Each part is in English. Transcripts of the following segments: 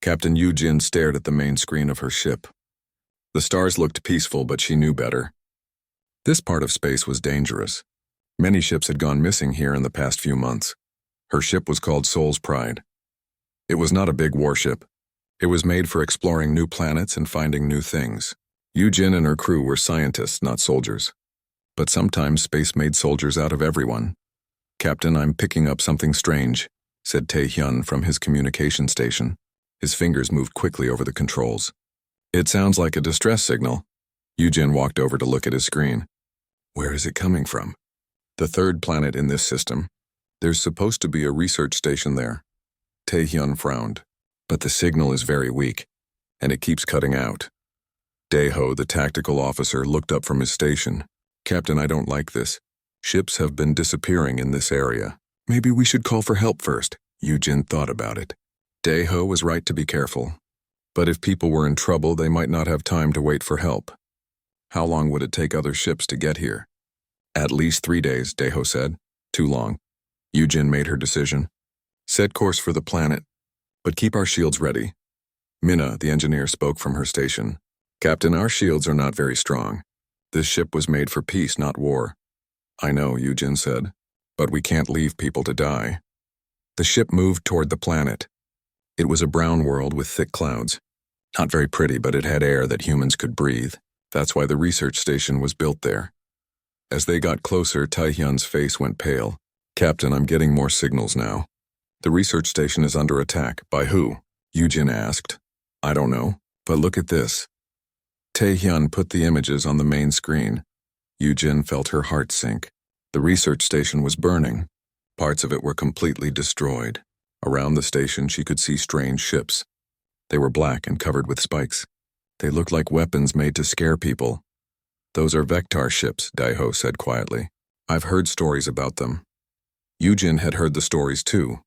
Captain Yujin stared at the main screen of her ship. The stars looked peaceful, but she knew better. This part of space was dangerous. Many ships had gone missing here in the past few months. Her ship was called Soul's Pride. It was not a big warship. It was made for exploring new planets and finding new things. Yujin and her crew were scientists, not soldiers. But sometimes space made soldiers out of everyone. "Captain, I'm picking up something strange," said Tae-hyun from his communication station. His fingers moved quickly over the controls. "It sounds like a distress signal." Yujin walked over to look at his screen. "Where is it coming from?" "The third planet in this system. There's supposed to be a research station there." Tae-hyun frowned. "But the signal is very weak, and it keeps cutting out." Daeho, the tactical officer, looked up from his station. "Captain, I don't like this. Ships have been disappearing in this area. Maybe we should call for help first." Yujin thought about it. Daeho was right to be careful. But if people were in trouble, they might not have time to wait for help. How long would it take other ships to get here? "At least 3 days, Daeho said. "Too long." Yujin made her decision. "Set course for the planet, but keep our shields ready." Minna, the engineer, spoke from her station. "Captain, our shields are not very strong. This ship was made for peace, not war." "I know," Yujin said, "but we can't leave people to die." The ship moved toward the planet. It was a brown world with thick clouds. Not very pretty, but it had air that humans could breathe. That's why the research station was built there. As they got closer, Tae-hyun's face went pale. "Captain, I'm getting more signals now." "The research station is under attack. By who?" Yujin asked. "I don't know, but look at this." Tae-hyun put the images on the main screen. Yujin felt her heart sink. The research station was burning. Parts of it were completely destroyed. Around the station, she could see strange ships. They were black and covered with spikes. They looked like weapons made to scare people. "Those are Vector ships," Daeho said quietly. "I've heard stories about them." Yujin had heard the stories too.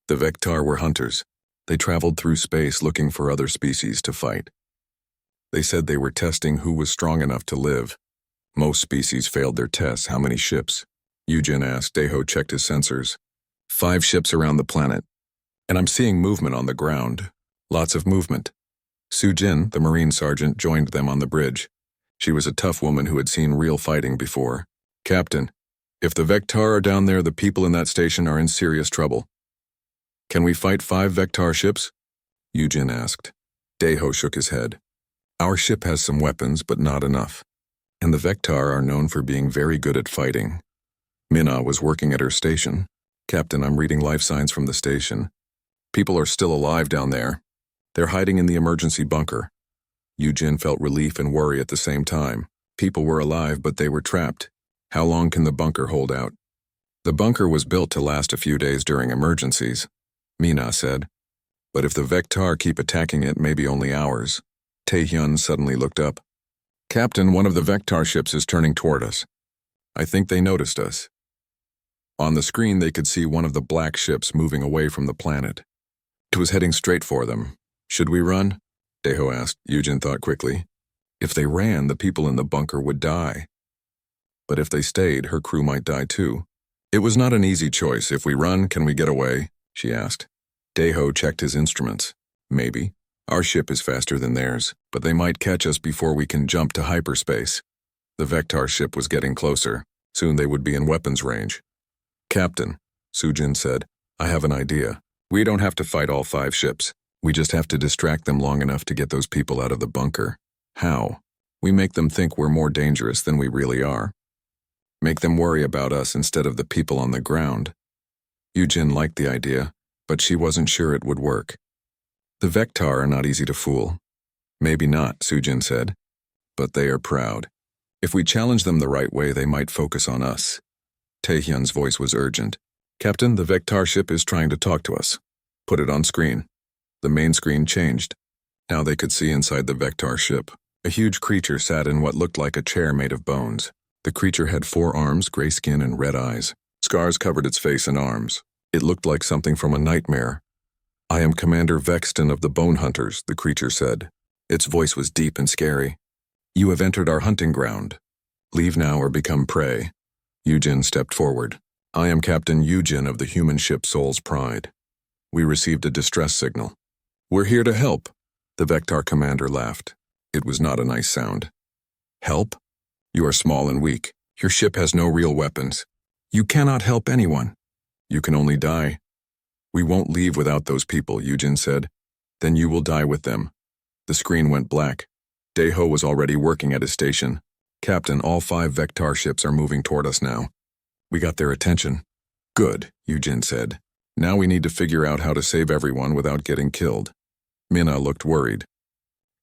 The Vector were hunters. They traveled through space looking for other species to fight. They said they were testing who was strong enough to live. Most species failed their tests. "How many ships?" Yujin asked. Daeho checked his sensors. 5 ships around the planet. And I'm seeing movement on the ground. Lots of movement. Sujin, the Marine sergeant, joined them on the bridge. She was a tough woman who had seen real fighting before. "Captain, if the Vector are down there, the people in that station are in serious trouble." "Can we fight 5 Vector ships?" Yujin asked. Daeho shook his head. "Our ship has some weapons, but not enough. And the Vector are known for being very good at fighting." Minna was working at her station. "Captain, I'm reading life signs from the station. People are still alive down there. They're hiding in the emergency bunker." Yujin felt relief and worry at the same time. People were alive, but they were trapped. How long can the bunker hold out? "The bunker was built to last a few days during emergencies," Minna said. "But if the Vector keep attacking it, maybe only hours." Tae-hyun suddenly looked up. "Captain, one of the Vector ships is turning toward us. I think they noticed us." On the screen, they could see one of the black ships moving away from the planet. It was heading straight for them. "Should we run?" Daeho asked. Yujin thought quickly. If they ran, the people in the bunker would die. But if they stayed, her crew might die too. "It was not an easy choice. If we run, can we get away?" she asked. Daeho checked his instruments. "Maybe. Our ship is faster than theirs, but they might catch us before we can jump to hyperspace." The Vector ship was getting closer. Soon they would be in weapons range. "Captain," Sujin said, "I have an idea. We don't have to fight all 5 ships. We just have to distract them long enough to get those people out of the bunker." "How?" "We make them think we're more dangerous than we really are. Make them worry about us instead of the people on the ground." Yujin liked the idea, but she wasn't sure it would work. "The Vector are not easy to fool." "Maybe not," Sujin said, "but they are proud. If we challenge them the right way, they might focus on us." Tae-hyun's voice was urgent. "Captain, the Vector ship is trying to talk to us. Put it on screen." The main screen changed. Now they could see inside the Vector ship. A huge creature sat in what looked like a chair made of bones. The creature had 4 arms, gray skin, and red eyes. Scars covered its face and arms. It looked like something from a nightmare. "I am Commander Vexton of the Bone Hunters," the creature said. Its voice was deep and scary. "You have entered our hunting ground. Leave now or become prey." Yujin stepped forward. "I am Captain Yujin of the human ship Soul's Pride. We received a distress signal." We're here to help, the Vectar commander laughed. It was not a nice sound. Help? You are small and weak. Your ship has no real weapons. You cannot help anyone. You can only die. We won't leave without those people, Yujin said. Then you will die with them. The screen went black. Daeho was already working at his station. Captain, all 5 Vectar ships are moving toward us now. We got their attention. Good, Yujin said. Now we need to figure out how to save everyone without getting killed. Minna looked worried.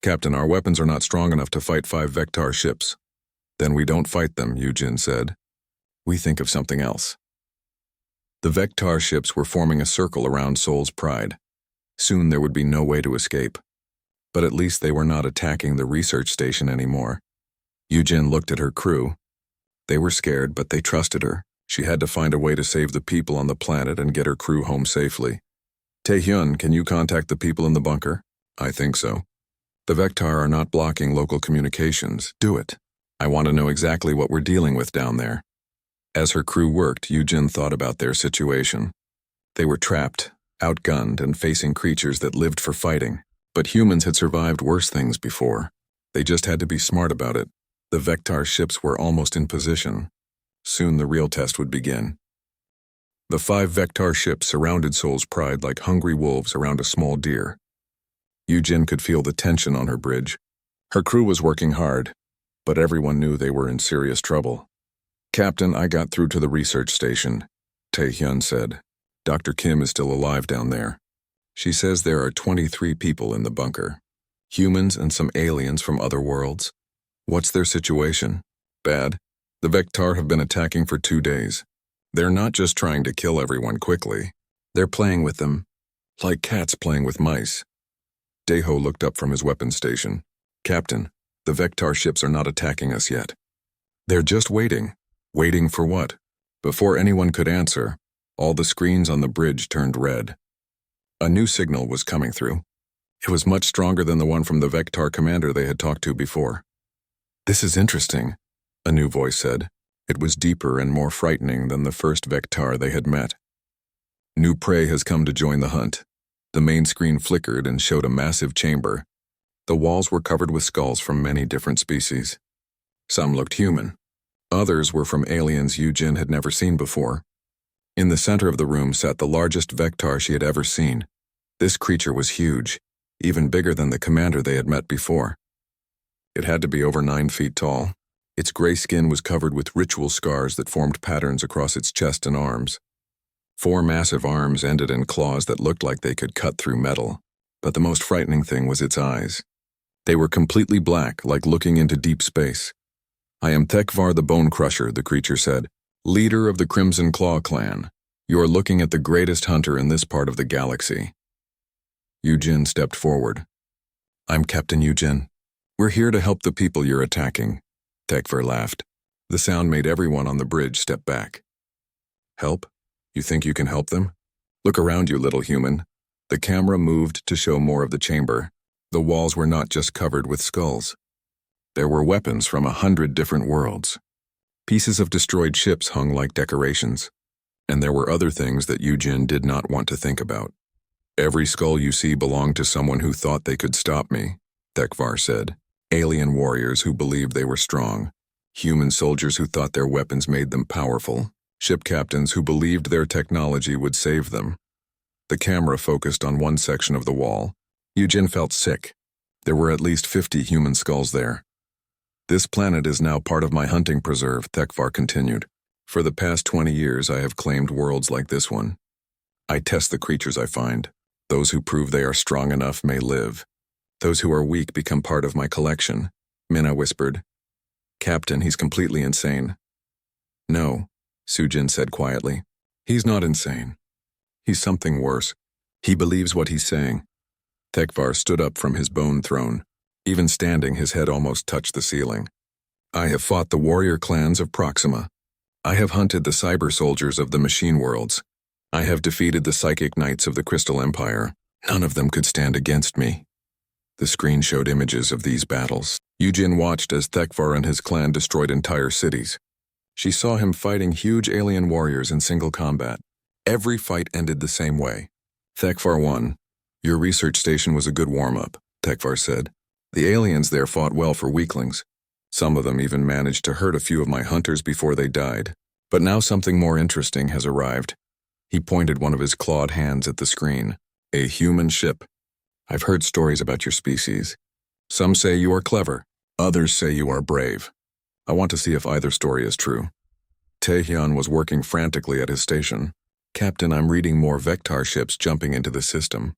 Captain, our weapons are not strong enough to fight 5 Vectar ships. Then we don't fight them, Yujin said. We think of something else. The Vectar ships were forming a circle around Sol's Pride. Soon there would be no way to escape. But at least they were not attacking the research station anymore. Yujin looked at her crew. They were scared, but they trusted her. She had to find a way to save the people on the planet and get her crew home safely. Taehyun, can you contact the people in the bunker? I think so. The Vectar are not blocking local communications. Do it. I want to know exactly what we're dealing with down there. As her crew worked, Yujin thought about their situation. They were trapped, outgunned, and facing creatures that lived for fighting. But humans had survived worse things before. They just had to be smart about it. The Vectar ships were almost in position. Soon the real test would begin. The 5 Vectar ships surrounded Sol's Pride like hungry wolves around a small deer. Yujin could feel the tension on her bridge. Her crew was working hard, but everyone knew they were in serious trouble. Captain, I got through to the research station, Taehyun said. Dr. Kim is still alive down there. She says there are 23 people in the bunker. Humans and some aliens from other worlds. What's their situation? Bad. The Vectar have been attacking for 2 days. They're not just trying to kill everyone quickly. They're playing with them, like cats playing with mice. Daeho looked up from his weapons station. Captain, the Vectar ships are not attacking us yet. They're just waiting. Waiting for what? Before anyone could answer, all the screens on the bridge turned red. A new signal was coming through. It was much stronger than the one from the Vectar commander they had talked to before. This is interesting, a new voice said. It was deeper and more frightening than the first Vectar they had met. New prey has come to join the hunt. The main screen flickered and showed a massive chamber. The walls were covered with skulls from many different species. Some looked human. Others were from aliens Yujin had never seen before. In the center of the room sat the largest Vectar she had ever seen. This creature was huge, even bigger than the commander they had met before. It had to be over 9 feet tall. Its gray skin was covered with ritual scars that formed patterns across its chest and arms. 4 massive arms ended in claws that looked like they could cut through metal. But the most frightening thing was its eyes. They were completely black, like looking into deep space. I am Thekvar the Bone Crusher, the creature said, leader of the Crimson Claw clan. You are looking at the greatest hunter in this part of the galaxy. Yujin stepped forward. I'm Captain Yujin. We're here to help the people you're attacking. Thekvar laughed. The sound made everyone on the bridge step back. Help? You think you can help them? Look around you, little human. The camera moved to show more of the chamber. The walls were not just covered with skulls. There were weapons from 100 different worlds. Pieces of destroyed ships hung like decorations. And there were other things that Yujin did not want to think about. Every skull you see belonged to someone who thought they could stop me, Thekvar said. Alien warriors who believed they were strong. Human soldiers who thought their weapons made them powerful. Ship captains who believed their technology would save them. The camera focused on one section of the wall. Yujin felt sick. There were at least 50 human skulls there. This planet is now part of my hunting preserve, Thekvar continued. For the past 20 years, I have claimed worlds like this one. I test the creatures I find. Those who prove they are strong enough may live. Those who are weak become part of my collection, Minna whispered. Captain, he's completely insane. No, Sujin said quietly. He's not insane. He's something worse. He believes what he's saying. Thekvar stood up from his bone throne. Even standing, his head almost touched the ceiling. I have fought the warrior clans of Proxima. I have hunted the cyber soldiers of the machine worlds. I have defeated the psychic knights of the Crystal Empire. None of them could stand against me. The screen showed images of these battles. Yujin watched as Thekvar and his clan destroyed entire cities. She saw him fighting huge alien warriors in single combat. Every fight ended the same way. Thekvar won. Your research station was a good warm-up, Tekvar said. The aliens there fought well for weaklings. Some of them even managed to hurt a few of my hunters before they died. But now something more interesting has arrived. He pointed one of his clawed hands at the screen. A human ship. I've heard stories about your species. Some say you are clever. Others say you are brave. I want to see if either story is true. Taehyun was working frantically at his station. Captain, I'm reading more Vectar ships jumping into the system.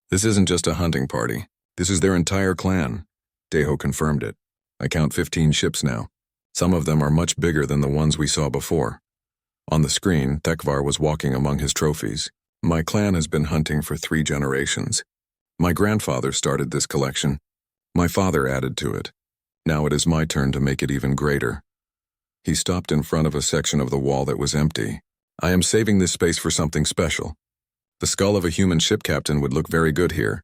This isn't just a hunting party. This is their entire clan. Daeho confirmed it. I count 15 ships now. Some of them are much bigger than the ones we saw before. On the screen, Tekvar was walking among his trophies. My clan has been hunting for 3 generations. My grandfather started this collection. My father added to it. Now it is my turn to make it even greater. He stopped in front of a section of the wall that was empty. I am saving this space for something special. The skull of a human ship captain would look very good here.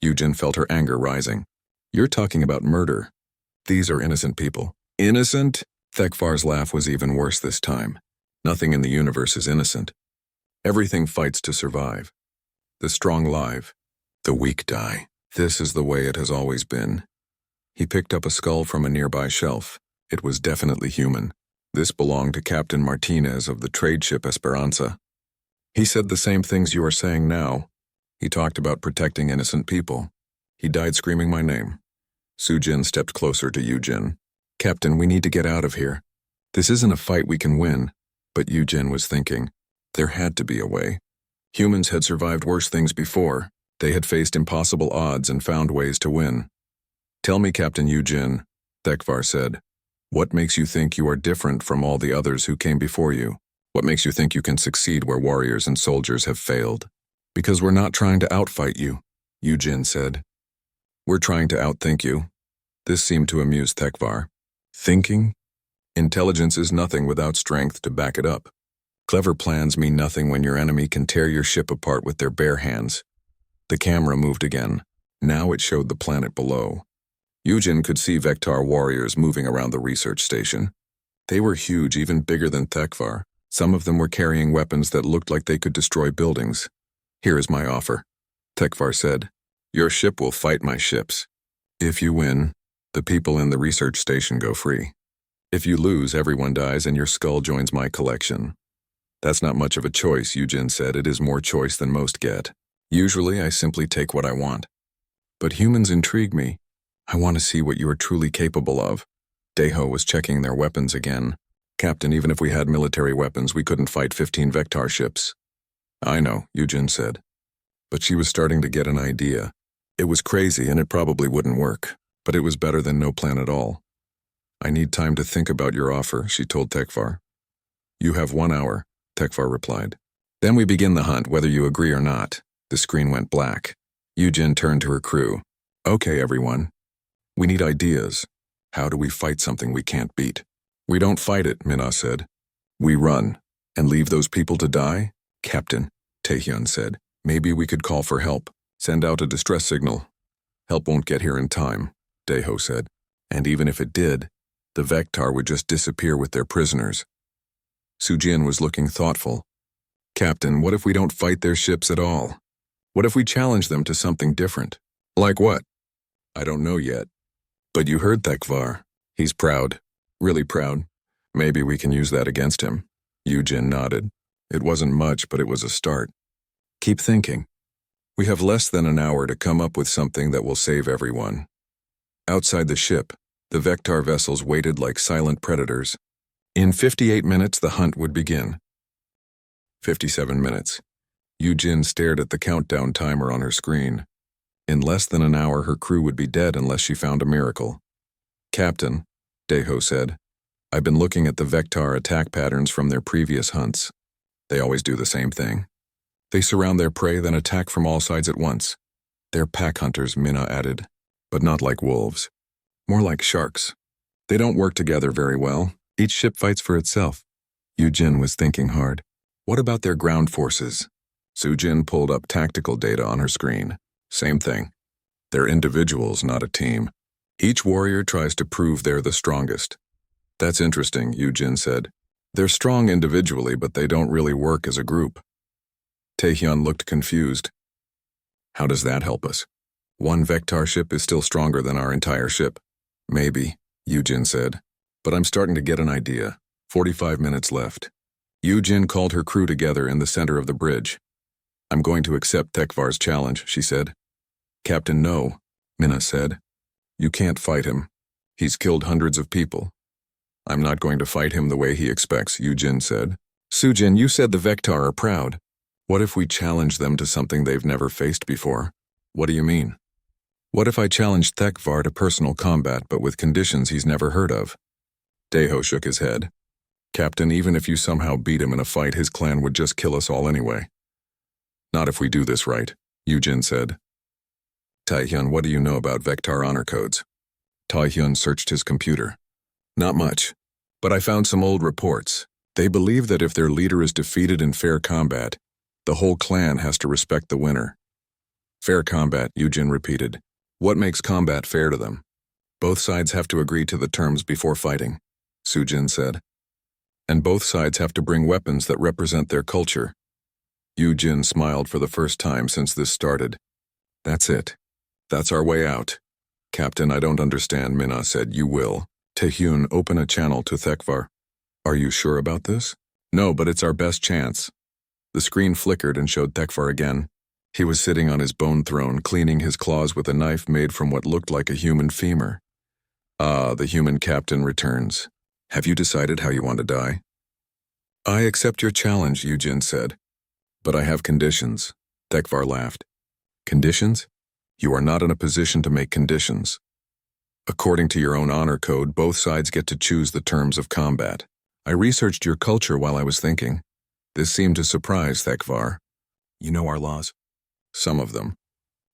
Yujin felt her anger rising. You're talking about murder. These are innocent people. Innocent? Thekvar's laugh was even worse this time. Nothing in the universe is innocent. Everything fights to survive. The strong live. The weak die. This is the way it has always been. He picked up a skull from a nearby shelf. It was definitely human. This belonged to Captain Martinez of the trade ship Esperanza. He said the same things you are saying now. He talked about protecting innocent people. He died screaming my name. Sujin stepped closer to Yujin. Captain, we need to get out of here. This isn't a fight we can win. But Yujin was thinking, there had to be a way. Humans had survived worse things before. They had faced impossible odds and found ways to win. Tell me, Captain Yujin, Thekvar said. What makes you think you are different from all the others who came before you? What makes you think you can succeed where warriors and soldiers have failed? Because we're not trying to outfight you, Yujin said. We're trying to outthink you. This seemed to amuse Thekvar. Thinking? Intelligence is nothing without strength to back it up. Clever plans mean nothing when your enemy can tear your ship apart with their bare hands. The camera moved again. Now it showed the planet below. Yujin could see Vectar warriors moving around the research station. They were huge, even bigger than Thekvar. Some of them were carrying weapons that looked like they could destroy buildings. Here is my offer, Thekvar said. Your ship will fight my ships. If you win, the people in the research station go free. If you lose, everyone dies and your skull joins my collection. That's not much of a choice, Yujin said. It is more choice than most get. Usually, I simply take what I want. But humans intrigue me. I want to see what you are truly capable of. Daeho was checking their weapons again. Captain, even if we had military weapons, we couldn't fight 15 Vectar ships. I know, Yujin said. But she was starting to get an idea. It was crazy and it probably wouldn't work, but it was better than no plan at all. I need time to think about your offer, she told Tekvar. You have 1 hour, Tekvar replied. Then we begin the hunt, whether you agree or not. The screen went black. Yujin turned to her crew. Okay, everyone. We need ideas. How do we fight something we can't beat? We don't fight it, Minna said. We run. And leave those people to die? Captain, Taehyun said. Maybe we could call for help. Send out a distress signal. Help won't get here in time, Daeho said. And even if it did, the Vectar would just disappear with their prisoners. Sujin was looking thoughtful. Captain, what if we don't fight their ships at all? What if we challenge them to something different? Like what? I don't know yet. But you heard Thekvar. He's proud. Really proud. Maybe we can use that against him. Yujin nodded. It wasn't much, but it was a start. Keep thinking. We have less than an hour to come up with something that will save everyone. Outside the ship, the Vectar vessels waited like silent predators. In 58 minutes, the hunt would begin. 57 minutes. Yujin stared at the countdown timer on her screen. In less than an hour, her crew would be dead unless she found a miracle. Captain, Daeho said, I've been looking at the Vectar attack patterns from their previous hunts. They always do the same thing. They surround their prey, then attack from all sides at once. They're pack hunters, Minna added, but not like wolves. More like sharks. They don't work together very well. Each ship fights for itself. Yujin was thinking hard. What about their ground forces? Sujin pulled up tactical data on her screen. Same thing. They're individuals, not a team. Each warrior tries to prove they're the strongest. That's interesting, Yujin said. They're strong individually, but they don't really work as a group. Taehyun looked confused. How does that help us? One Vectar ship is still stronger than our entire ship. Maybe, Yujin said. But I'm starting to get an idea. 45 minutes left. Yujin called her crew together in the center of the bridge. I'm going to accept Tekvar's challenge, she said. Captain, no, Minna said. You can't fight him. He's killed hundreds of people. I'm not going to fight him the way he expects, Yujin said. Sujin, you said the Vectar are proud. What if we challenge them to something they've never faced before? What do you mean? What if I challenge Tekvar to personal combat but with conditions he's never heard of? Deho shook his head. Captain, even if you somehow beat him in a fight, his clan would just kill us all anyway. Not if we do this right, Yujin said. Taehyun, what do you know about Vectar honor codes? Taehyun searched his computer. Not much, but I found some old reports. They believe that if their leader is defeated in fair combat, the whole clan has to respect the winner. Fair combat, Yujin repeated. What makes combat fair to them? Both sides have to agree to the terms before fighting, Sujin said. And both sides have to bring weapons that represent their culture. Yujin smiled for the first time since this started. That's it. That's our way out. Captain, I don't understand, Minna said. You will. Taehyun, open a channel to Tekvar. Are you sure about this? No, but it's our best chance. The screen flickered and showed Tekvar again. He was sitting on his bone throne, cleaning his claws with a knife made from what looked like a human femur. Ah, the human captain returns. Have you decided how you want to die? I accept your challenge, Yujin said. But I have conditions. Tekvar laughed. Conditions? You are not in a position to make conditions. According to your own honor code, both sides get to choose the terms of combat. I researched your culture while I was thinking. This seemed to surprise Tekvar. You know our laws? Some of them.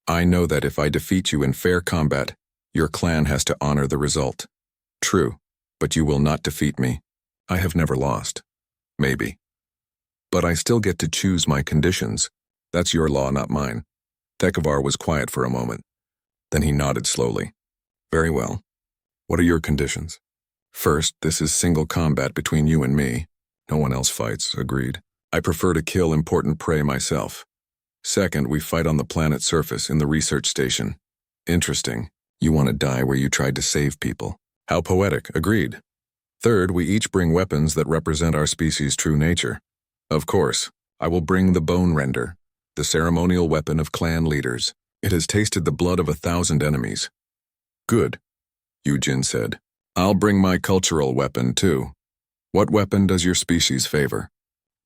I know that if I defeat you in fair combat, your clan has to honor the result. True, but you will not defeat me. I have never lost. Maybe. But I still get to choose my conditions. That's your law, not mine. Tekvar was quiet for a moment. Then he nodded slowly. Very well. What are your conditions? First, this is single combat between you and me. No one else fights, agreed. I prefer to kill important prey myself. Second, we fight on the planet's surface in the research station. Interesting. You want to die where you tried to save people. How poetic, agreed. Third, we each bring weapons that represent our species' true nature. Of course, I will bring the Bone Render, the ceremonial weapon of clan leaders. It has tasted the blood of 1,000 enemies. Good, Yujin said. I'll bring my cultural weapon, too. What weapon does your species favor?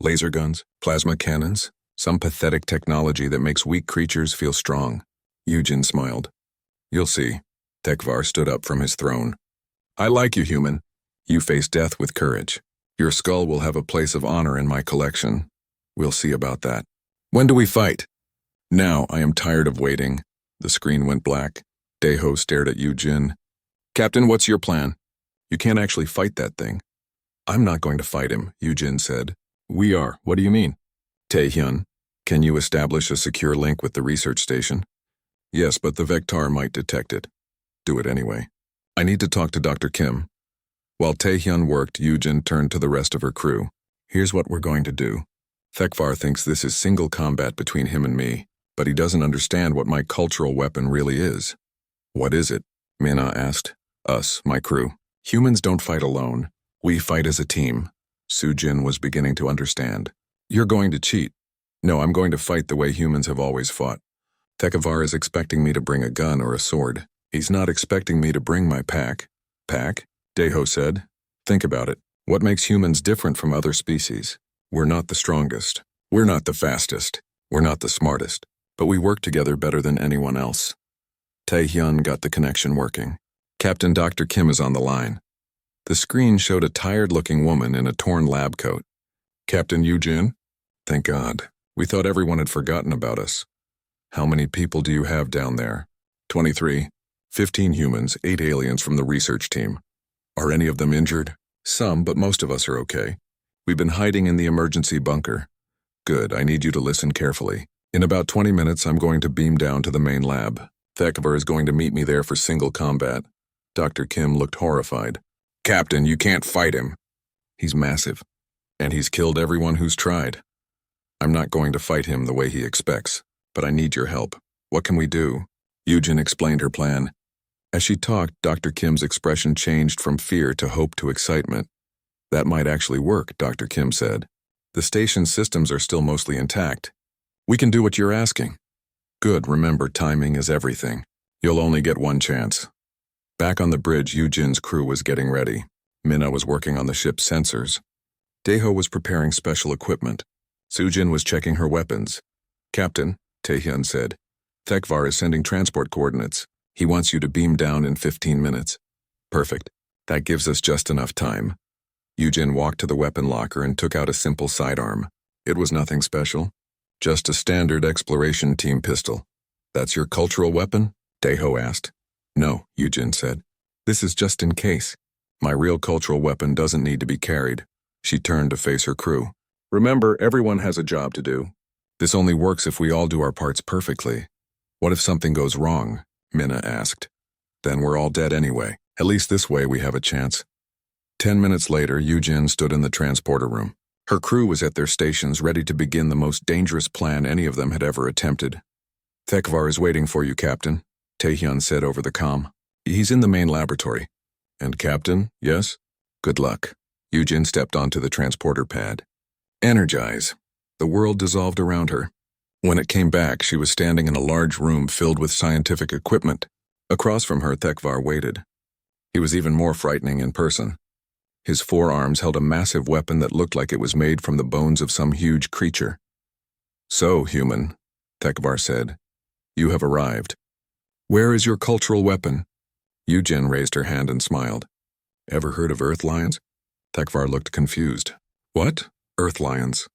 Laser guns? Plasma cannons? Some pathetic technology that makes weak creatures feel strong. Yujin smiled. You'll see. Tekvar stood up from his throne. I like you, human. You face death with courage. Your skull will have a place of honor in my collection. We'll see about that. When do we fight? Now, I am tired of waiting. The screen went black. Deho stared at Yujin. Captain, what's your plan? You can't actually fight that thing. I'm not going to fight him, Yujin said. We are. What do you mean? Taehyun, can you establish a secure link with the research station? Yes, but the Vectar might detect it. Do it anyway. I need to talk to Dr. Kim. While Taehyun worked, Yujin turned to the rest of her crew. Here's what we're going to do. Tekvar thinks this is single combat between him and me, but he doesn't understand what my cultural weapon really is. What is it? Minna asked. Us, my crew. Humans don't fight alone. We fight as a team. Sujin was beginning to understand. You're going to cheat. No, I'm going to fight the way humans have always fought. Tekvar is expecting me to bring a gun or a sword. He's not expecting me to bring my pack. Pack? Deho said. Think about it. What makes humans different from other species? We're not the strongest. We're not the fastest. We're not the smartest. But we work together better than anyone else. Taehyun got the connection working. Captain Dr. Kim is on the line. The screen showed a tired-looking woman in a torn lab coat. Captain Yujin? Thank God. We thought everyone had forgotten about us. How many people do you have down there? 23. 15 humans, 8 aliens from the research team. Are any of them injured? Some, but most of us are okay. We've been hiding in the emergency bunker. Good, I need you to listen carefully. In about 20 minutes, I'm going to beam down to the main lab. Tekvar is going to meet me there for single combat. Dr. Kim looked horrified. Captain, you can't fight him. He's massive, and he's killed everyone who's tried. I'm not going to fight him the way he expects, but I need your help. What can we do? Yujin explained her plan. As she talked, Dr. Kim's expression changed from fear to hope to excitement. That might actually work, Dr. Kim said. The station's systems are still mostly intact. We can do what you're asking. Good, remember, timing is everything. You'll only get one chance. Back on the bridge, Yujin's crew was getting ready. Mina was working on the ship's sensors. Daeho was preparing special equipment. Sujin was checking her weapons. Captain, Taehyun said, Thekvar is sending transport coordinates. He wants you to beam down in 15 minutes. Perfect. That gives us just enough time. Yujin walked to the weapon locker and took out a simple sidearm. It was nothing special. Just a standard exploration team pistol. That's your cultural weapon? Daeho asked. No, Yujin said. This is just in case. My real cultural weapon doesn't need to be carried. She turned to face her crew. Remember, everyone has a job to do. This only works if we all do our parts perfectly. What if something goes wrong? Mina asked. Then we're all dead anyway. At least this way we have a chance. 10 minutes later, Yujin stood in the transporter room. Her crew was at their stations ready to begin the most dangerous plan any of them had ever attempted. Thekvar is waiting for you, Captain, Taehyun said over the comm. He's in the main laboratory. And Captain, yes? Good luck. Yujin stepped onto the transporter pad. Energize. The world dissolved around her. When it came back, she was standing in a large room filled with scientific equipment. Across from her, Thekvar waited. He was even more frightening in person. His forearms held a massive weapon that looked like it was made from the bones of some huge creature. So, human, Thekvar said, you have arrived. Where is your cultural weapon? Yujin raised her hand and smiled. Ever heard of earth lions? Thekvar looked confused. What? Earth lions.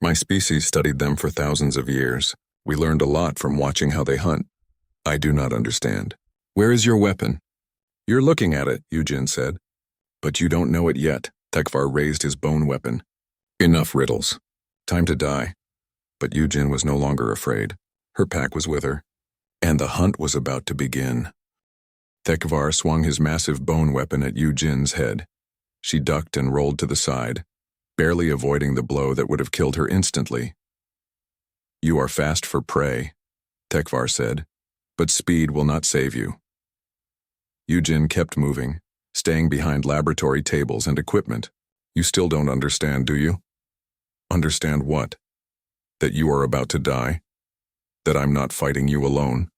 My species studied them for thousands of years. We learned a lot from watching how they hunt. I do not understand. Where is your weapon? You're looking at it, Yujin said. But you don't know it yet. Thekvar raised his bone weapon. Enough riddles. Time to die. But Yujin was no longer afraid. Her pack was with her. And the hunt was about to begin. Thekvar swung his massive bone weapon at Yujin's head. She ducked and rolled to the side, barely avoiding the blow that would have killed her instantly. You are fast for prey, Thekvar said, but speed will not save you. Yujin kept moving, staying behind laboratory tables and equipment. You still don't understand, do you? Understand what? That you are about to die? That I'm not fighting you alone?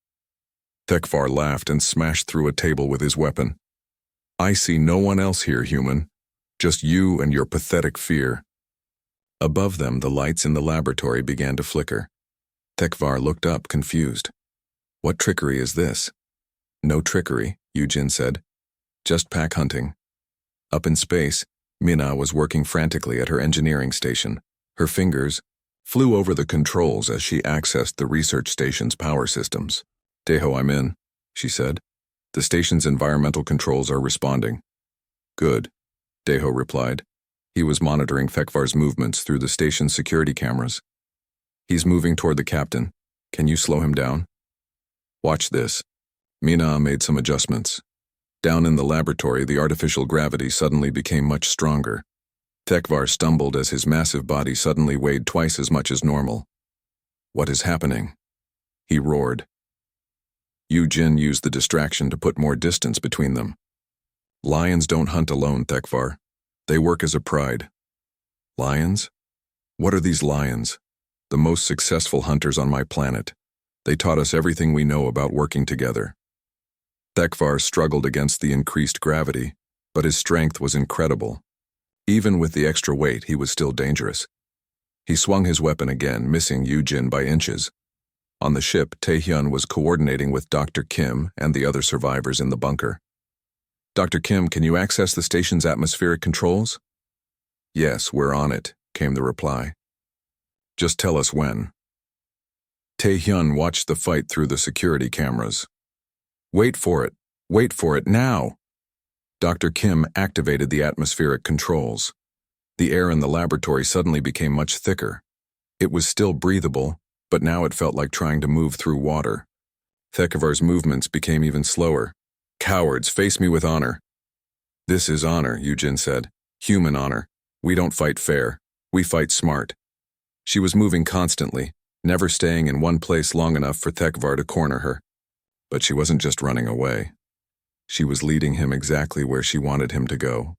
Thekvar laughed and smashed through a table with his weapon. I see no one else here, human. Just you and your pathetic fear. Above them, the lights in the laboratory began to flicker. Thekvar looked up, confused. What trickery is this? No trickery, Yujin said. Just pack hunting. Up in space, Mina was working frantically at her engineering station. Her fingers flew over the controls as she accessed the research station's power systems. Daeho, I'm in, she said. The station's environmental controls are responding. Good, Daeho replied. He was monitoring Thekvar's movements through the station's security cameras. He's moving toward the captain. Can you slow him down? Watch this. Mina made some adjustments. Down in the laboratory, the artificial gravity suddenly became much stronger. Thekvar stumbled as his massive body suddenly weighed twice as much as normal. What is happening? He roared. Yujin used the distraction to put more distance between them. Lions don't hunt alone, Thekvar. They work as a pride. Lions? What are these lions? The most successful hunters on my planet. They taught us everything we know about working together. Thekvar struggled against the increased gravity, but his strength was incredible. Even with the extra weight, he was still dangerous. He swung his weapon again, missing Yujin by inches. On the ship, Taehyun was coordinating with Dr. Kim and the other survivors in the bunker. Dr. Kim, can you access the station's atmospheric controls? Yes, we're on it, came the reply. Just tell us when. Taehyun watched the fight through the security cameras. Wait for it, now! Dr. Kim activated the atmospheric controls. The air in the laboratory suddenly became much thicker. It was still breathable, but now it felt like trying to move through water. Thekvar's movements became even slower. Cowards, face me with honor. This is honor, Yujin said. Human honor. We don't fight fair. We fight smart. She was moving constantly, never staying in one place long enough for Thekvar to corner her. But she wasn't just running away. She was leading him exactly where she wanted him to go.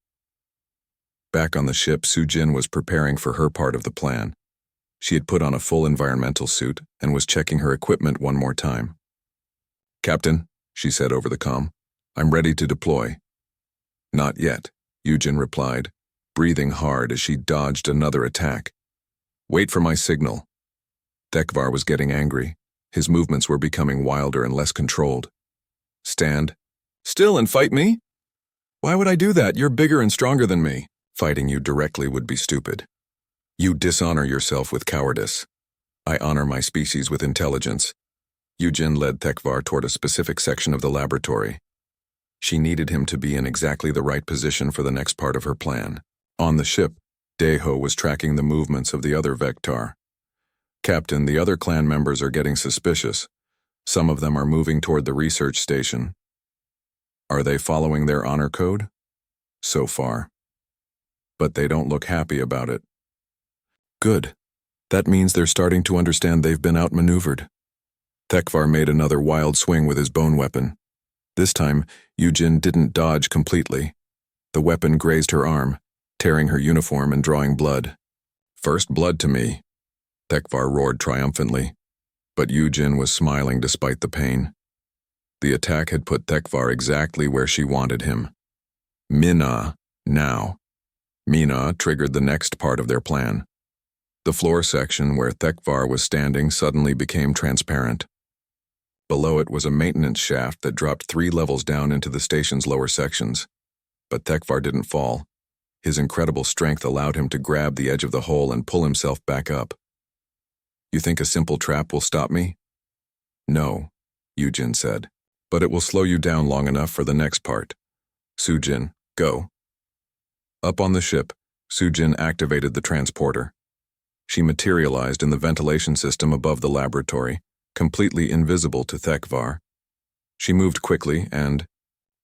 Back on the ship, Sujin was preparing for her part of the plan. She had put on a full environmental suit and was checking her equipment one more time. "Captain," she said over the comm, "I'm ready to deploy." "Not yet," Yujin replied, breathing hard as she dodged another attack. "Wait for my signal." Thekvar was getting angry. His movements were becoming wilder and less controlled. "Stand still and fight me? Why would I do that? You're bigger and stronger than me. Fighting you directly would be stupid. You dishonor yourself with cowardice. I honor my species with intelligence." Yujin led Thekvar toward a specific section of the laboratory. She needed him to be in exactly the right position for the next part of her plan. On the ship, Deho was tracking the movements of the other Vectar. "Captain, the other clan members are getting suspicious. Some of them are moving toward the research station." "Are they following their honor code?" "So far. But they don't look happy about it." "Good. That means they're starting to understand they've been outmaneuvered." Thekvar made another wild swing with his bone weapon. This time, Yujin didn't dodge completely. The weapon grazed her arm, tearing her uniform and drawing blood. "First blood to me," Thekvar roared triumphantly. But Yujin was smiling despite the pain. The attack had put Thekvar exactly where she wanted him. Mina, now. Mina triggered the next part of their plan. The floor section where Thekvar was standing suddenly became transparent. Below it was a maintenance shaft that dropped 3 levels down into the station's lower sections. But Thekvar didn't fall. His incredible strength allowed him to grab the edge of the hole and pull himself back up. "You think a simple trap will stop me?" "No," Yujin said. "But it will slow you down long enough for the next part. Sujin, go." Up on the ship, Sujin activated the transporter. She materialized in the ventilation system above the laboratory, completely invisible to Thekvar. She moved quickly and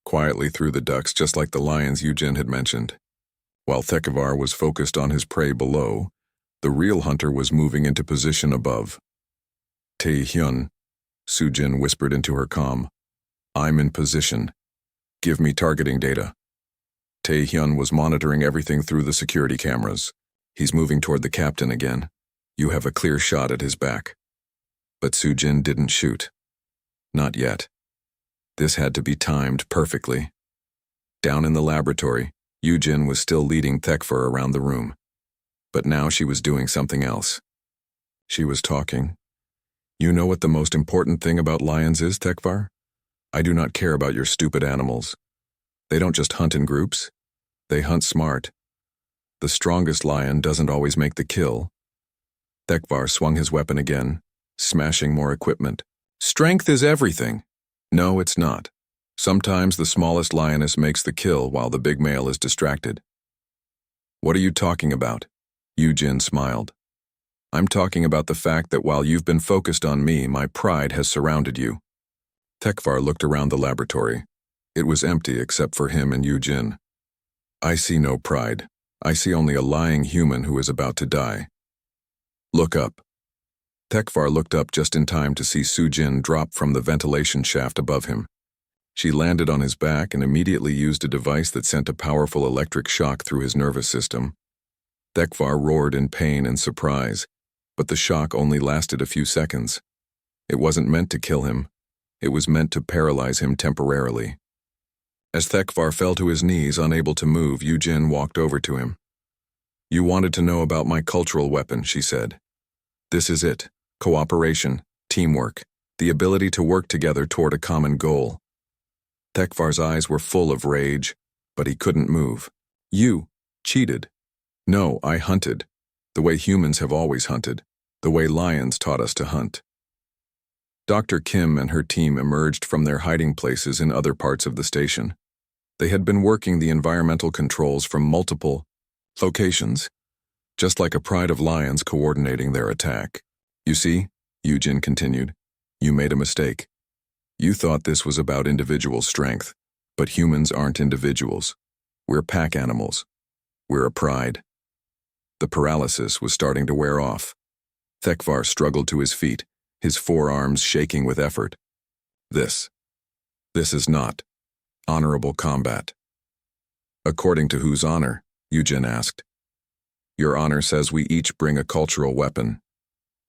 quietly through the ducts, just like the lions Yujin had mentioned. While Thekvar was focused on his prey below, the real hunter was moving into position above. "Tae-hyun," Sujin whispered into her comm. "I'm in position. Give me targeting data." Tae-hyun was monitoring everything through the security cameras. "He's moving toward the captain again. You have a clear shot at his back." But Sujin didn't shoot. Not yet. This had to be timed perfectly. Down in the laboratory, Yujin was still leading Thekvar around the room. But now she was doing something else. She was talking. "You know what the most important thing about lions is, Thekvar? I do not care about your stupid animals. They don't just hunt in groups. They hunt smart. The strongest lion doesn't always make the kill." Thekvar swung his weapon again, smashing more equipment. "Strength is everything." "No, it's not. Sometimes the smallest lioness makes the kill while the big male is distracted." "What are you talking about?" Yujin smiled. "I'm talking about the fact that while you've been focused on me, my pride has surrounded you." Thekvar looked around the laboratory. It was empty except for him and Yujin. "I see no pride. I see only a lying human who is about to die." "Look up." Thekvar looked up just in time to see Sujin drop from the ventilation shaft above him. She landed on his back and immediately used a device that sent a powerful electric shock through his nervous system. Thekvar roared in pain and surprise, but the shock only lasted a few seconds. It wasn't meant to kill him. It was meant to paralyze him temporarily. As Thekvar fell to his knees, unable to move, Yujin walked over to him. "You wanted to know about my cultural weapon," she said. "This is it. Cooperation, teamwork, the ability to work together toward a common goal." Thekvar's eyes were full of rage, but he couldn't move. "You cheated." "No, I hunted. The way humans have always hunted. The way lions taught us to hunt." Dr. Kim and her team emerged from their hiding places in other parts of the station. They had been working the environmental controls from multiple locations, just like a pride of lions coordinating their attack. "You see," Yujin continued, "you made a mistake. You thought this was about individual strength, but humans aren't individuals. We're pack animals. We're a pride." The paralysis was starting to wear off. Thekvar struggled to his feet, his forearms shaking with effort. This is not honorable combat. According to whose honor? Eugen asked. Your honor says we each bring a cultural weapon.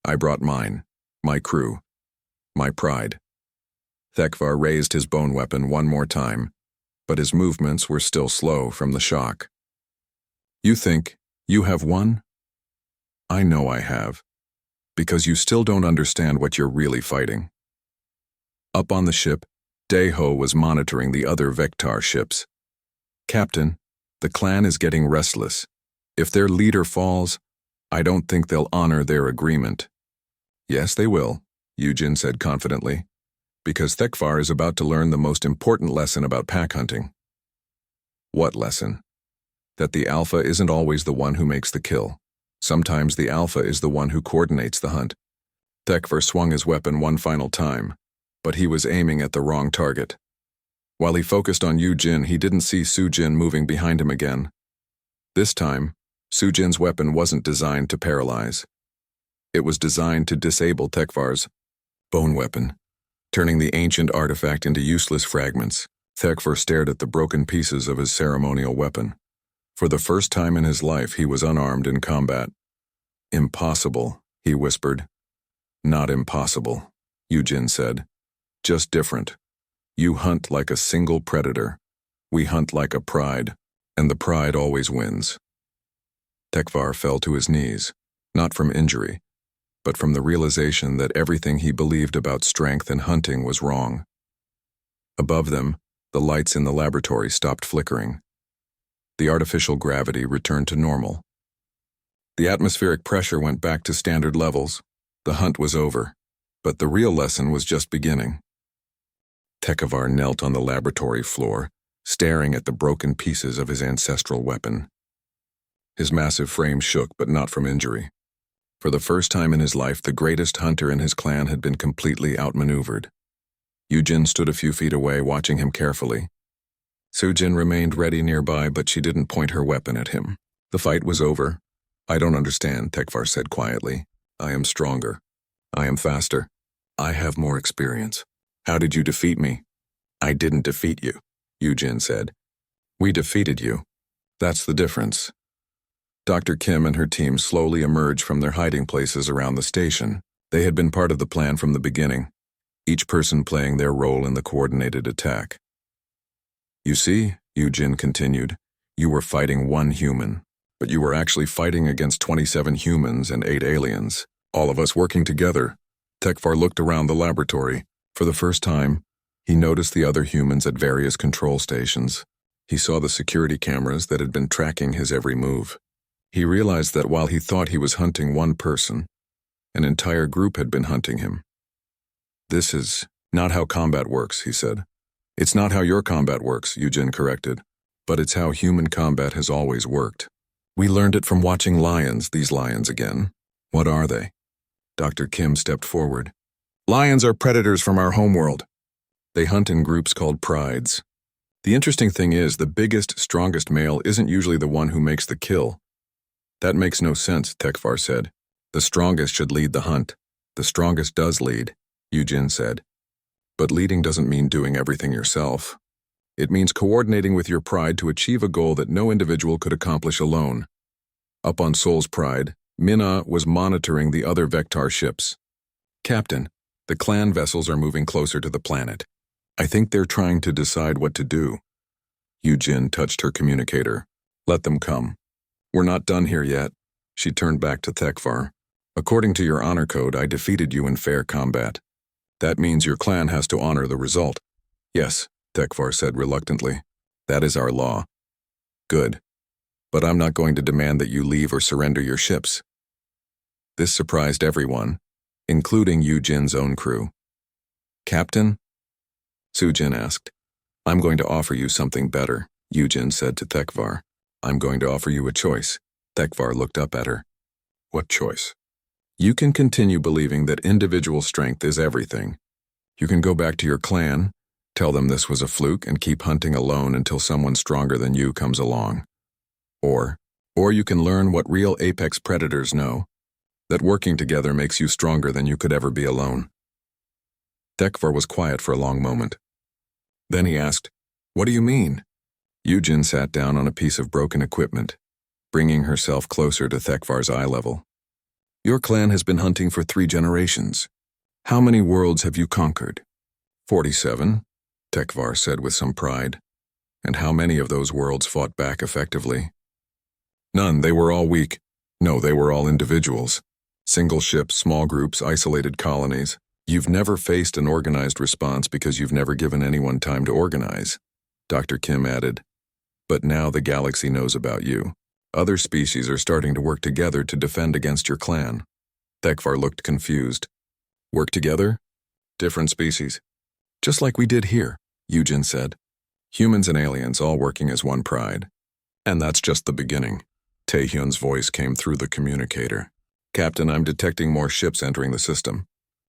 I brought mine, my crew, my pride. Thekvar raised his bone weapon one more time, but his movements were still slow from the shock. You think you have won? I know I have, because you still don't understand what you're really fighting. Up on the ship, Daeho was monitoring the other Vectar ships. Captain, the clan is getting restless. If their leader falls, I don't think they'll honor their agreement. Yes, they will, Eugen said confidently, because Thekvar is about to learn the most important lesson about pack hunting. What lesson? That the alpha isn't always the one who makes the kill. Sometimes the alpha is the one who coordinates the hunt. Thekvar swung his weapon one final time, but he was aiming at the wrong target. While he focused on Eugen, he didn't see Sujin moving behind him again. This time, Sujin's weapon wasn't designed to paralyze. It was designed to disable Thekvar's bone weapon, turning the ancient artifact into useless fragments. Thekvar stared at the broken pieces of his ceremonial weapon. For the first time in his life, he was unarmed in combat. Impossible, he whispered. Not impossible, Eugen said. Just different. You hunt like a single predator. We hunt like a pride, and the pride always wins. Thekvar fell to his knees, not from injury, but from the realization that everything he believed about strength and hunting was wrong. Above them, the lights in the laboratory stopped flickering. The artificial gravity returned to normal. The atmospheric pressure went back to standard levels. The hunt was over, but the real lesson was just beginning. Thekvar knelt on the laboratory floor, staring at the broken pieces of his ancestral weapon. His massive frame shook, but not from injury. For the first time in his life, the greatest hunter in his clan had been completely outmaneuvered. Eugen stood a few feet away, watching him carefully. Sujin remained ready nearby, but she didn't point her weapon at him. The fight was over. I don't understand, Thekvar said quietly. I am stronger. I am faster. I have more experience. How did you defeat me? I didn't defeat you, Eugen said. We defeated you. That's the difference. Dr. Kim and her team slowly emerged from their hiding places around the station. They had been part of the plan from the beginning, each person playing their role in the coordinated attack. You see, Eugen continued, you were fighting one human, but you were actually fighting against 27 humans and 8 aliens, all of us working together. Thekvar looked around the laboratory. For the first time, he noticed the other humans at various control stations. He saw the security cameras that had been tracking his every move. He realized that while he thought he was hunting one person, an entire group had been hunting him. This is not how combat works, he said. It's not how your combat works, Eugen corrected, but it's how human combat has always worked. We learned it from watching lions, these lions again. What are they? Dr. Kim stepped forward. Lions are predators from our homeworld. They hunt in groups called prides. The interesting thing is, the biggest, strongest male isn't usually the one who makes the kill. That makes no sense, Thekvar said. The strongest should lead the hunt. The strongest does lead, Eugen said. But leading doesn't mean doing everything yourself. It means coordinating with your pride to achieve a goal that no individual could accomplish alone. Up on Sol's pride, Minna was monitoring the other Vectar ships. Captain, the clan vessels are moving closer to the planet. I think they're trying to decide what to do. Eugen touched her communicator. Let them come. We're not done here yet. She turned back to Thekvar. According to your honor code, I defeated you in fair combat. That means your clan has to honor the result. Yes, Thekvar said reluctantly. That is our law. Good. But I'm not going to demand that you leave or surrender your ships. This surprised everyone, including Eugen's own crew. Captain? Sujin asked. I'm going to offer you something better, Eugen said to Thekvar. I'm going to offer you a choice. Thekvar looked up at her. What choice? You can continue believing that individual strength is everything. You can go back to your clan, tell them this was a fluke, and keep hunting alone until someone stronger than you comes along. Or you can learn what real apex predators know. that working together makes you stronger than you could ever be alone. Thekvar was quiet for a long moment. Then he asked, "What do you mean?" Yujin sat down on a piece of broken equipment, bringing herself closer to Thekvar's eye level. "Your clan has been hunting for 3 generations. How many worlds have you conquered?" 47, Thekvar said with some pride. "And how many of those worlds fought back effectively?" "None, they were all weak. No, they were all individuals. Single ships, small groups, isolated colonies. You've never faced an organized response because you've never given anyone time to organize," Dr. Kim added. "But now the galaxy knows about you. Other species are starting to work together to defend against your clan." Thekvar looked confused. "Work together? Different species? Just like we did here," Yujin said. "Humans and aliens all working as one pride. And that's just the beginning." Taehyun's voice came through the communicator. "Captain, I'm detecting more ships entering the system.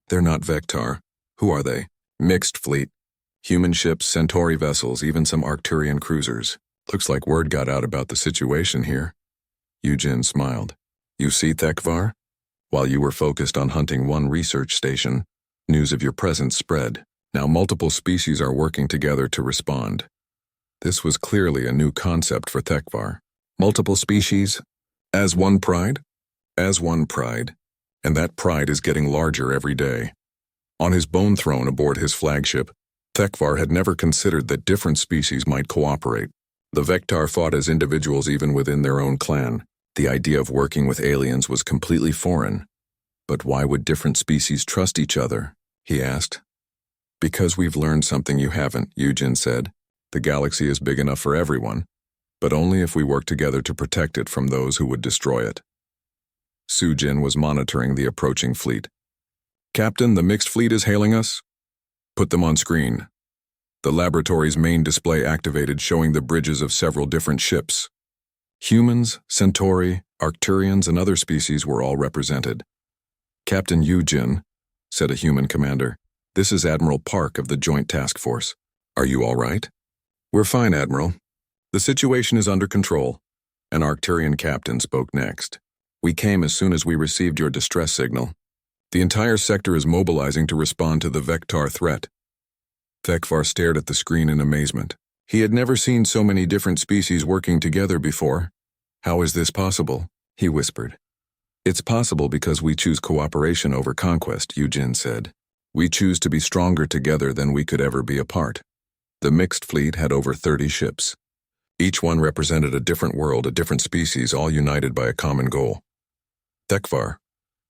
They're not Vectar. Who are they? Mixed fleet. Human ships, Centauri vessels, even some Arcturian cruisers. Looks like word got out about the situation here." Yujin smiled. "You see, Thekvar? While you were focused on hunting one research station, news of your presence spread. Now multiple species are working together to respond." This was clearly a new concept for Thekvar. Multiple species? As one pride? As one pride. And that pride is getting larger every day. On his bone throne aboard his flagship, Thekvar had never considered that different species might cooperate. The Vectar fought as individuals even within their own clan. The idea of working with aliens was completely foreign. But why would different species trust each other? He asked. "Because we've learned something you haven't," Yujin said. "The galaxy is big enough for everyone, but only if we work together to protect it from those who would destroy it." Sujin was monitoring the approaching fleet. "Captain, the mixed fleet is hailing us." "Put them on screen." The laboratory's main display activated, showing the bridges of several different ships. Humans, Centauri, Arcturians, and other species were all represented. "Captain Yujin," said a human commander, "this is Admiral Park of the Joint Task Force. Are you all right?" "We're fine, Admiral. The situation is under control." An Arcturian captain spoke next. "We came as soon as we received your distress signal. The entire sector is mobilizing to respond to the Vectar threat." Thekvar stared at the screen in amazement. He had never seen so many different species working together before. "How is this possible?" he whispered. "It's possible because we choose cooperation over conquest," Yujin said. "We choose to be stronger together than we could ever be apart." The mixed fleet had over 30 ships. Each one represented a different world, a different species, all united by a common goal. "Thekvar,"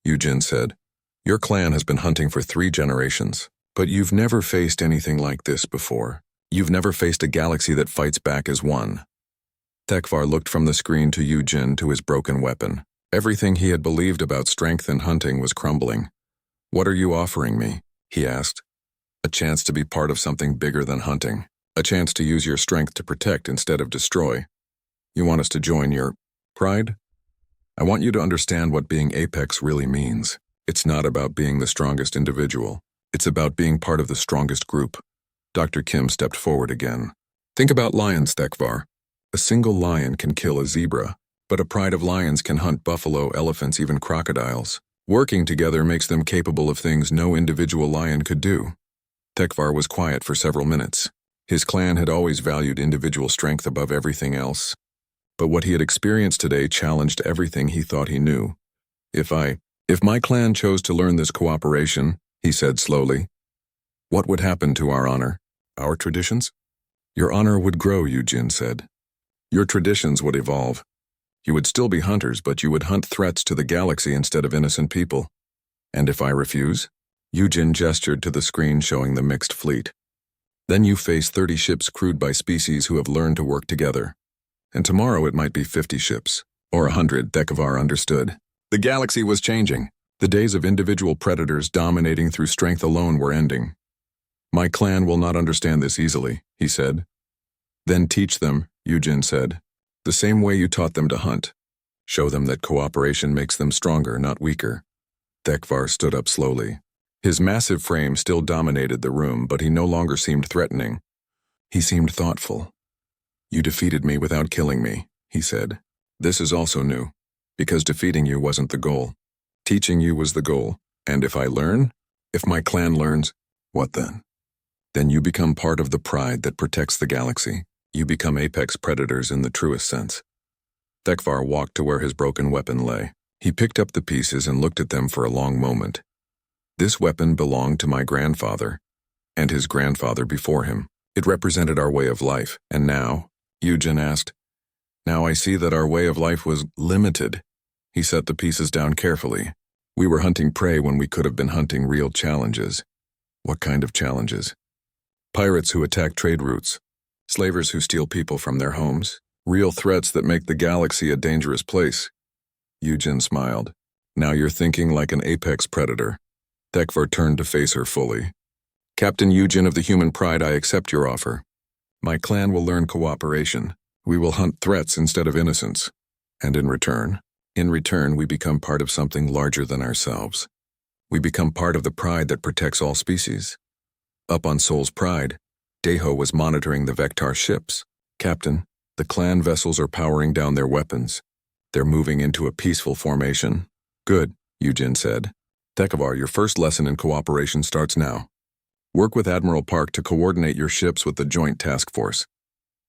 Yujin said, "your clan has been hunting for 3 generations, but you've never faced anything like this before. You've never faced a galaxy that fights back as one." Thekvar looked from the screen to Yujin to his broken weapon. Everything he had believed about strength and hunting was crumbling. "What are you offering me?" he asked. "A chance to be part of something bigger than hunting. A chance to use your strength to protect instead of destroy. You want us to join your pride? I want you to understand what being Apex really means. It's not about being the strongest individual. It's about being part of the strongest group." Dr. Kim stepped forward again. "Think about lions, Thekvar. A single lion can kill a zebra, but a pride of lions can hunt buffalo, elephants, even crocodiles. Working together makes them capable of things no individual lion could do." Thekvar was quiet for several minutes. His clan had always valued individual strength above everything else. But what he had experienced today challenged everything he thought he knew. If my clan chose to learn this cooperation," he said slowly, "what would happen to our honor? Our traditions?" "Your honor would grow," Yujin said. "Your traditions would evolve. You would still be hunters, but you would hunt threats to the galaxy instead of innocent people." "And if I refuse?" Yujin gestured to the screen showing the mixed fleet. "Then you face 30 ships crewed by species who have learned to work together. And tomorrow it might be 50 ships, or 100, Thekvar understood. The galaxy was changing. The days of individual predators dominating through strength alone were ending. "My clan will not understand this easily," he said. "Then teach them," Yujin said, "the same way you taught them to hunt. Show them that cooperation makes them stronger, not weaker." Thekvar stood up slowly. His massive frame still dominated the room, but he no longer seemed threatening. He seemed thoughtful. "You defeated me without killing me," he said. "This is also new, because defeating you wasn't the goal. Teaching you was the goal. And if I learn? If my clan learns? What then? Then you become part of the pride that protects the galaxy. You become apex predators in the truest sense. Thekvar walked to where his broken weapon lay. He picked up the pieces and looked at them for a long moment. This weapon belonged to my grandfather, and his grandfather before him. It represented our way of life. And now, Eugen asked, now I see that our way of life was limited. He set the pieces down carefully. We were hunting prey when we could have been hunting real challenges. What kind of challenges? Pirates who attack trade routes, slavers who steal people from their homes, real threats that make the galaxy a dangerous place. Eugen smiled. Now you're thinking like an apex predator. Thekvar turned to face her fully. Captain Eugen of the Human Pride, I accept your offer. My clan will learn cooperation. We will hunt threats instead of innocents. And in return, we become part of something larger than ourselves. We become part of the pride that protects all species. Up on Sol's Pride, Deho was monitoring the Vectar ships. Captain, the clan vessels are powering down their weapons. They're moving into a peaceful formation. Good, Eugen said. Thekvar, your first lesson in cooperation starts now. Work with Admiral Park to coordinate your ships with the Joint Task Force.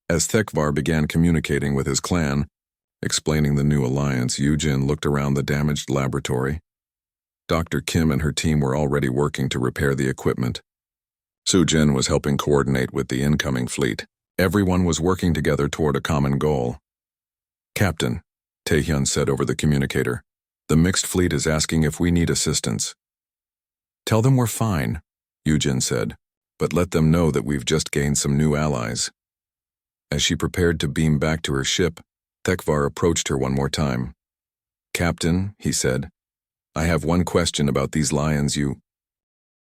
As Thekvar began communicating with his clan, explaining the new alliance, Eugen looked around the damaged laboratory. Dr. Kim and her team were already working to repair the equipment. Sujin was helping coordinate with the incoming fleet. Everyone was working together toward a common goal. Captain, Taehyun said over the communicator, the mixed fleet is asking if we need assistance. Tell them we're fine, Eugen said, but let them know that we've just gained some new allies. As she prepared to beam back to her ship, Thekvar approached her one more time. Captain, he said, I have one question about these lions you